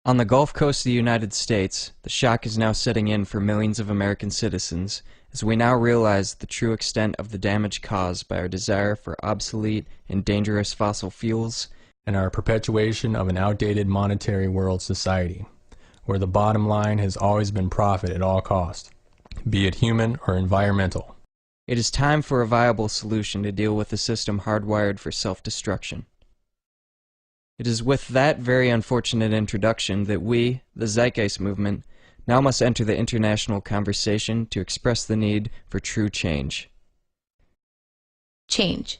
On the Gulf Coast of the United States, the shock is now setting in for millions of American citizens as we now realize the true extent of the damage caused by our desire for obsolete and dangerous fossil fuels and our perpetuation of an outdated monetary world society, where the bottom line has always been profit at all costs, be it human or environmental. It is time for a viable solution to deal with a system hardwired for self-destruction. It is with that very unfortunate introduction that we, the Zeitgeist movement, now must enter the international conversation to express the need for true change. Change.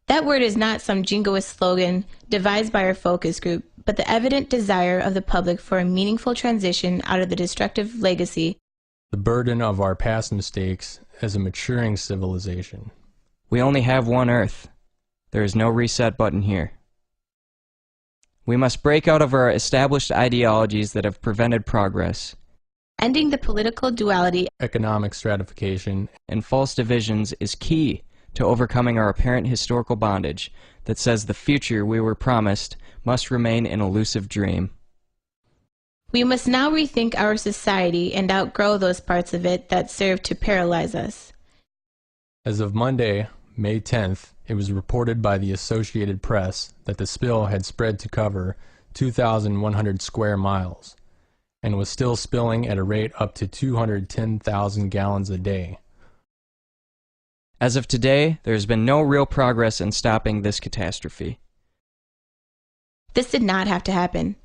That word is not some jingoist slogan devised by our focus group, but the evident desire of the public for a meaningful transition out of the destructive legacy, the burden of our past mistakes as a maturing civilization. We only have one Earth. There is no reset button here. We must break out of our established ideologies that have prevented progress. Ending the political duality, economic stratification, and false divisions is key to overcoming our apparent historical bondage that says the future we were promised must remain an elusive dream. We must now rethink our society and outgrow those parts of it that serve to paralyze us. As of Monday, May 10th, it was reported by the Associated Press that the spill had spread to cover 2,100 square miles and was still spilling at a rate up to 210,000 gallons a day. As of today, there has been no real progress in stopping this catastrophe. This did not have to happen.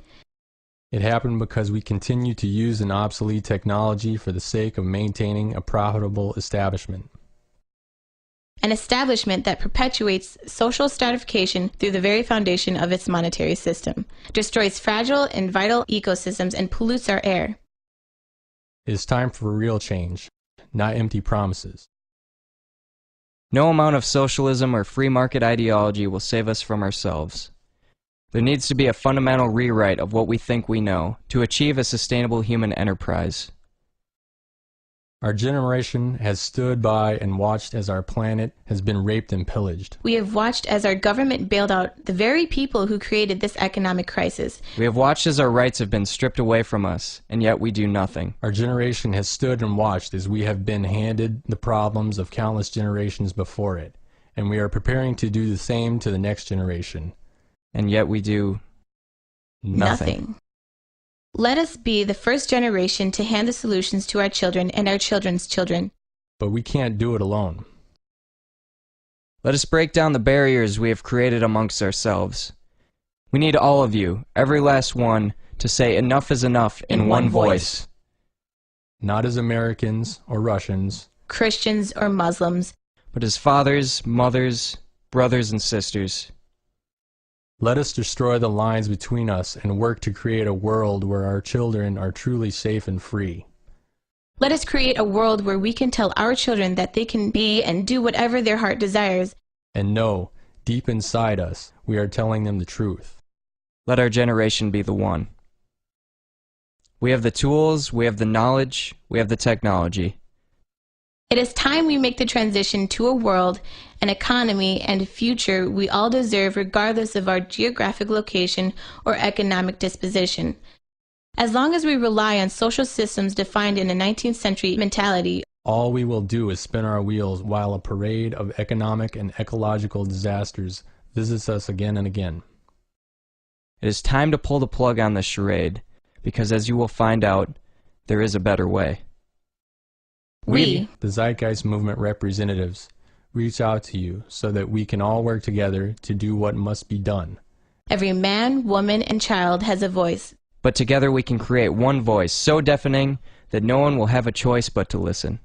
It happened because we continue to use an obsolete technology for the sake of maintaining a profitable establishment. An establishment that perpetuates social stratification through the very foundation of its monetary system, destroys fragile and vital ecosystems, and pollutes our air. It is time for real change, not empty promises. No amount of socialism or free market ideology will save us from ourselves. There needs to be a fundamental rewrite of what we think we know to achieve a sustainable human enterprise. Our generation has stood by and watched as our planet has been raped and pillaged. We have watched as our government bailed out the very people who created this economic crisis. We have watched as our rights have been stripped away from us, and yet we do nothing. Our generation has stood and watched as we have been handed the problems of countless generations before it, and we are preparing to do the same to the next generation. And yet we do nothing. Let us be the first generation to hand the solutions to our children and our children's children. But we can't do it alone. Let us break down the barriers we have created amongst ourselves. We need all of you, every last one, to say enough is enough in one voice. Not as Americans or Russians, Christians or Muslims, but as fathers, mothers, brothers, and sisters. Let us destroy the lines between us and work to create a world where our children are truly safe and free. Let us create a world where we can tell our children that they can be and do whatever their heart desires. And know, deep inside us, we are telling them the truth. Let our generation be the one. We have the tools, we have the knowledge, we have the technology. It is time we make the transition to a world, an economy, and a future we all deserve regardless of our geographic location or economic disposition. As long as we rely on social systems defined in a 19th century mentality, all we will do is spin our wheels while a parade of economic and ecological disasters visits us again and again. It is time to pull the plug on this charade, because as you will find out, there is a better way. We, the Zeitgeist movement representatives, reach out to you so that we can all work together to do what must be done. Every man, woman, and child has a voice. But together we can create one voice so deafening that no one will have a choice but to listen.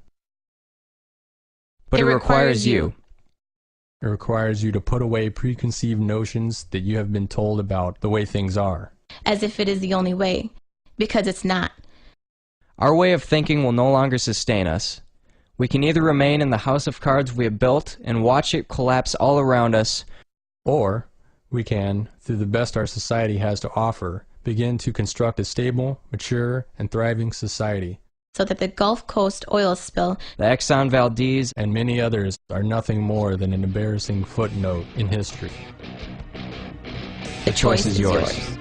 But it requires you. It requires you to put away preconceived notions that you have been told about the way things are. As if it is the only way, because it's not. Our way of thinking will no longer sustain us. We can either remain in the house of cards we have built and watch it collapse all around us, or we can, through the best our society has to offer, begin to construct a stable, mature, and thriving society. So that the Gulf Coast oil spill, the Exxon Valdez, and many others are nothing more than an embarrassing footnote in history. The choice is yours.